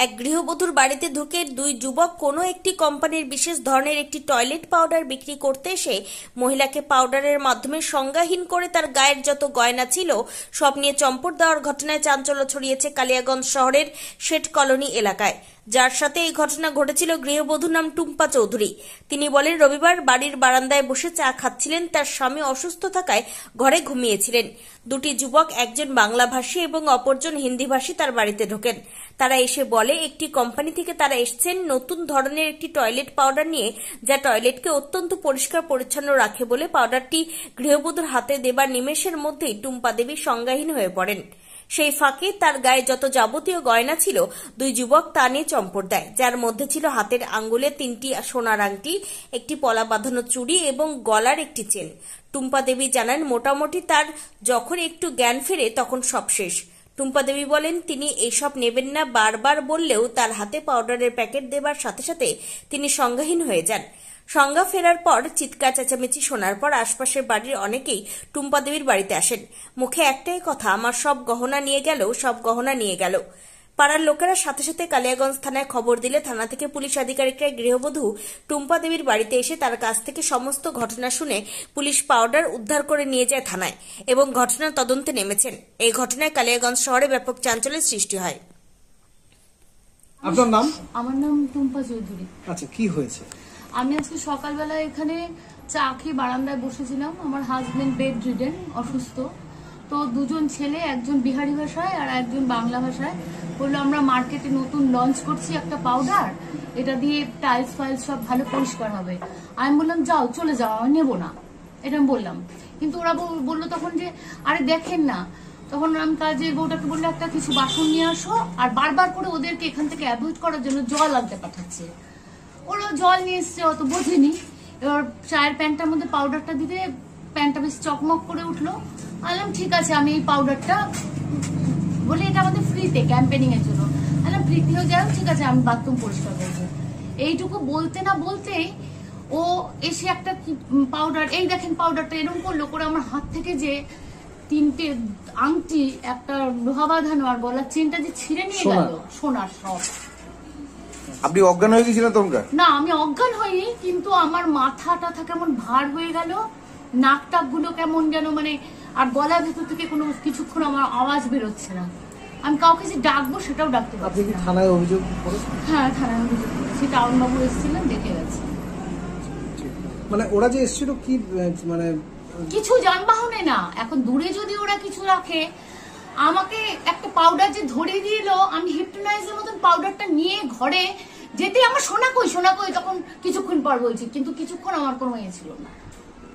এক গৃহবধূর বাড়িতে ঢুকে দুই যুবক কোনো একটি কোম্পানির বিশেষ ধরনের একটি টয়লেট পাউডার বিক্রি করতে এসে মহিলাকে পাউডারের মাধ্যমে সংজ্ঞাহীন করে তার গায়ের যত গয়না ছিল সব নিয়ে চম্পট দেওয়ার ঘটনায় চাঞ্চল্য ছড়িয়েছে কালিয়াগঞ্জ শহরের শেঠ কলোনি এলাকায়। যার সাথে এই ঘটনা ঘটেছিল গৃহবধূর নাম টুম্পা চৌধুরী। তিনি বলেন, রবিবার বাড়ির বারান্দায় বসে চা খাচ্ছিলেন। তার স্বামী অসুস্থ থাকায় ঘরে ঘুমিয়েছিলেন। দুটি যুবক, একজন বাংলাভাষী এবং অপরজন হিন্দিভাষী, তার বাড়িতে ঢোকেন। তারা এসে বলে, একটি কোম্পানি থেকে তারা এসেছেন নতুন ধরনের একটি টয়লেট পাউডার নিয়ে, যা টয়লেটকে অত্যন্ত পরিষ্কার পরিচ্ছন্ন রাখে বলে। পাউডারটি গৃহবধূর হাতে দেবার নিমেষের মধ্যেই টুম্পা দেবী সংজ্ঞাহীন হয়ে পড়েন। সেই ফাঁকে তার গায়ে যত যাবতীয় গয়না ছিল দুই যুবক তা নিয়ে চম্পট দেয়, যার মধ্যে ছিল হাতের আঙ্গুলে 3টি সোনার আংটি, একটি পলা বাঁধানো চুড়ি এবং গলার একটি চেন। টুম্পা দেবী জানান, মোটামুটি তার যখন একটু জ্ঞান ফেরে তখন সব শেষ। টুম্পা দেবী বলেন, তিনি এইসব নেবেন না বারবার বললেও তার হাতে পাউডারের প্যাকেট দেবার সাথে সাথে তিনি সংজ্ঞাহীন হয়ে যান। সংজ্ঞা ফেরার পর চিৎকার চেঁচামেচি শোনার পর আশপাশের বাড়ির অনেকেই টুম্পা দেবীর বাড়িতে আসেন। মুখে একটাই কথা, আমার সব গহনা নিয়ে গেল, সব গহনা নিয়ে গেল। পাড়ার লোকেরা সাথে সাথে কালিয়াগঞ্জ থানায় খবর দিলে থানা থেকে পুলিশ আধিকারিকরা গৃহবধূ টুম্পা দেবীর বাড়িতে এসে তার কাছ থেকে সমস্ত ঘটনা শুনে পুলিশ পাউডার উদ্ধার করে নিয়ে যায় থানায় এবং ঘটনার তদন্তে নেমেছেন। এই ঘটনায় কালিয়াগঞ্জ শহরে ব্যাপক চাঞ্চল্যের সৃষ্টি হয়। আপনার নাম? আমার নাম টুম্পা চৌধুরী। আচ্ছা, কি হয়েছে? আমি আজকে সকালবেলা এখানে চা খেয়ে বারান্দায় বসেছিলাম। আমার হাজবেন্ড বেড রিডেন, অসুস্থ। তো দুজন ছেলে, একজন বিহারি ভাষায় আর একজন বাংলা ভাষায়, বললো আমরা মার্কেটে নতুন লঞ্চ করছি একটা পাউডার, এটা দিয়ে টাইলস ফাইলস সব ভালো পরিষ্কার হবে। আমি বললাম যাও, চলে যাও, আমি নেবো না, এটা আমি বললাম। কিন্তু ওরা বললো তখন যে আরে দেখেন না। তখন আমি কাজের বউটাকে বললো একটা কিছু বাসন নিয়ে আসো, আর বারবার করে ওদেরকে এখান থেকে অ্যাভয়েড করার জন্য জল আনতে পাঠাচ্ছে। ওরা জল নিয়ে এসছে, অত বোঝেনি। এবার চায়ের প্যান্টটার মধ্যে পাউডারটা দিতে প্যান্টটা বেশ চকমক করে উঠলো। বললাম ঠিক আছে, আমি এই পাউডারটা বলে এটা আমাদের ফ্রিতে ক্যাম্পেনিং এর জন্য, বললাম ফ্রিতেও যাই, ঠিক আছে আমি বাথরুম পরিষ্কার করবো। এইটুকু বলতে না বলতেই ও এসে একটা পাউডার, এই দেখেন পাউডারটা, এরকম করলো করে আমার হাত থেকে যে 3টে আংটি, একটা লোহা বাঁধানো আর গলার চেনটা যে ছিঁড়ে নিয়ে গেল, সোনার সব। আপনি অজ্ঞান হয়ে গেছিলেন তখন? না, আমি অজ্ঞান হইনি, কিন্তু আমার মাথাটা কেমন ভার হয়ে গেল, নাক টাক গুলো কেমন যেন মানে, আর গলার ভেতর থেকে কোনো কিছুক্ষণ আমার আওয়াজ বেরোচ্ছে না। আমি কাউকে যে ডাকবো সেটাও ডাকতে পারছি না। আপনি কি থানায় অভিযোগ করেছেন? হ্যাঁ, থানায় অভিযোগ করেছি। টাউন বাবু এসেছিলেন, দেখে গেছে। মানে ওরা যে এসেছিল কি মানে কিছু যানবাহনে না, এখন দূরে যদি ওরা কিছু রাখে, আমাকে একটা পাউডার যে ধরিয়ে দিল, আমি হিপনোটাইজের মতন পাউডারটা নিয়ে ঘরে যেতে আমার সোনা কই তখন কিছুক্ষণ পর বলছি, কিন্তু কিছুক্ষণ আমার কোনো ইয়ে ছিল না।